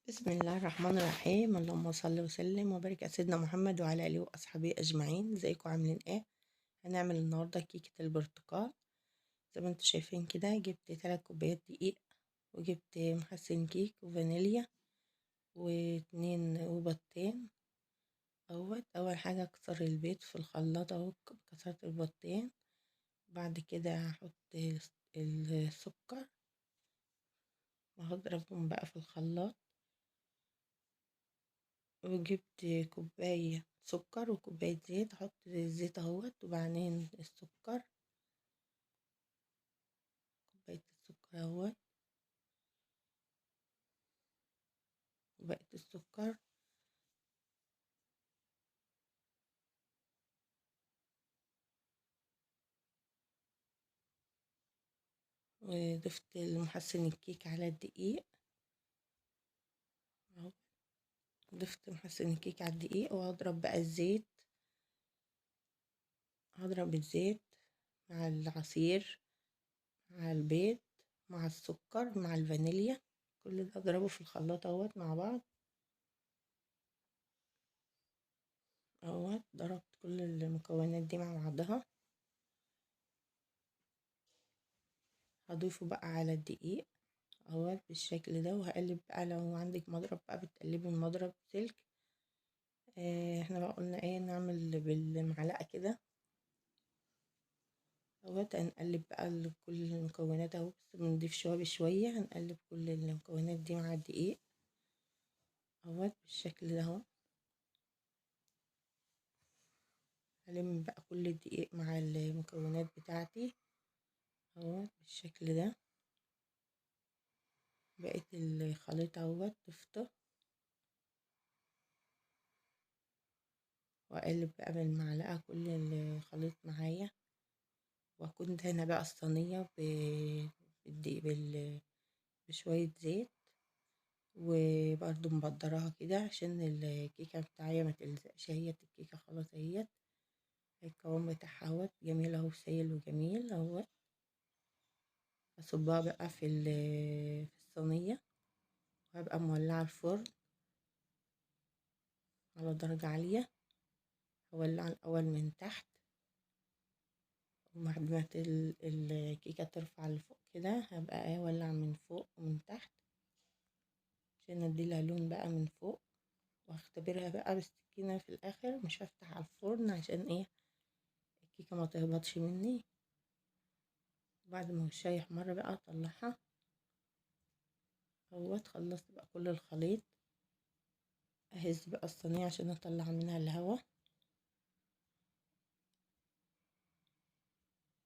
بسم الله الرحمن الرحيم. اللهم صل وسلم وبارك على سيدنا محمد وعلى اله واصحابه اجمعين. ازيكم عاملين ايه؟ هنعمل النهارده كيكه البرتقال. زي ما انتم شايفين كده، جبت 3 كوبايات دقيق، وجبت محسن كيك وفانيليا واتنين وبيضتين. اول حاجه اكسر البيض في الخلاط اهو. كسرت البيضتين، بعد كده هحط السكر وهضربهم بقى في الخلاط. وجبت كوباية سكر وكوباية زيت، احط الزيت اهوت وبعدين السكر. كوباية السكر اهوت وبقية السكر، وضفت المحسن الكيك على الدقيق اهو. ضفت محسن الكيك على الدقيق وهضرب بقى الزيت. هضرب الزيت مع العصير مع البيض مع السكر مع الفانيليا، كل ده اضربه في الخلاط اهوت مع بعض اهوت. ضربت كل المكونات دي مع بعضها. هضيفه بقى على الدقيق اهوت بالشكل ده، وهقلب بقى. لو عندك مضرب بقى بتقلبي المضرب سلك. احنا بقى قلنا ايه، نعمل بالمعلقة كده اهوت. هنقلب بقى كل المكونات اهو، بس بنضيف شوية بشوية. هنقلب كل المكونات دي مع الدقيق اهوت بالشكل ده اهو. هلم بقى كل الدقيق مع المكونات بتاعتي اهوت بالشكل ده. بقيت الخليط اهوت ضفته، واقلب بقى بالمعلقة كل الخليط معايا. واكون دهنة بقى الصينية بشوية زيت، وبرضو مبدراها كده عشان الكيكة بتاعي ما تلزقش. هي الكيكة خلاص اهيت. القوام بتاعها اهوت جميل اهو، سايل وجميل اهوت. اصبها بقى في الصينية، وهبقى مولعة الفرن على درجة عالية. هولع الأول من تحت، وبعد ما الكيكة ترفع لفوق كده هبقى اولع من فوق ومن تحت عشان اديلها لون بقى من فوق. وهختبرها بقى بالسكينة في الاخر، مش هفتح على الفرن عشان ايه الكيكة ما تهبطش مني. بعد ما وشها يحمر بقى اطلعها اهوت. خلصت بقى كل الخليط. اهز بقى الصينية عشان اطلع منها الهواء.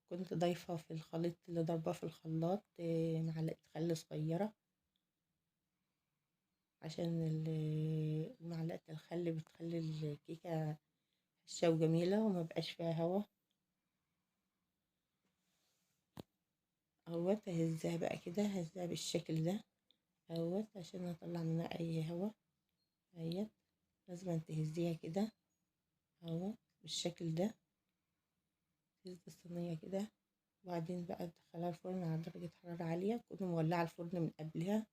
كنت ضايفة في الخليط اللي ضرباه في الخلاط معلقة خل صغيرة، عشان معلقة الخل بتخلي الكيكة هشة وجميلة وما بقاش فيها هوا اهوت. اهزها بقى كده، هزها بالشكل ده اهوت عشان اطلع منها اي هوا اهيت. لازم تهزيها كده اهوت بالشكل ده. تهز الصينية كده، وبعدين بقى تدخلها الفرن على درجة حرارة عالية. تكوني مولعة الفرن من قبلها،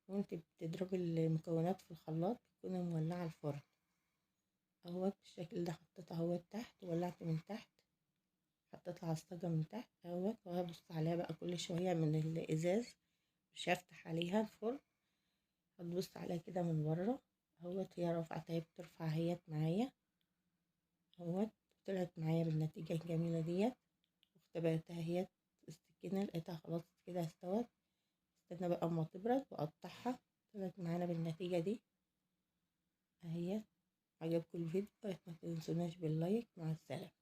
وانت بتضربي المكونات في الخلاط تكوني مولعة الفرن اهوت بالشكل ده. حطيتها اهوت تحت، ولعت من تحت، حطيتها على الصاجة من تحت اهوت. وهبص عليها بقى كل شوية من الازاز، مش هفتح عليها الفرن. هتبص عليها كده من بره اهوت. هي رفعت اهي، بترفع اهيت معايا اهوت. طلعت معايا بالنتيجة الجميلة ديت. واختبرتها اهيت السكينة، لقيتها خلاص كده استوت. استنى بقى اما تبرد واقطعها. طلعت معانا بالنتيجة دي اهيت. عجبكم الفيديو؟ ما تنسوناش باللايك. مع السلامة.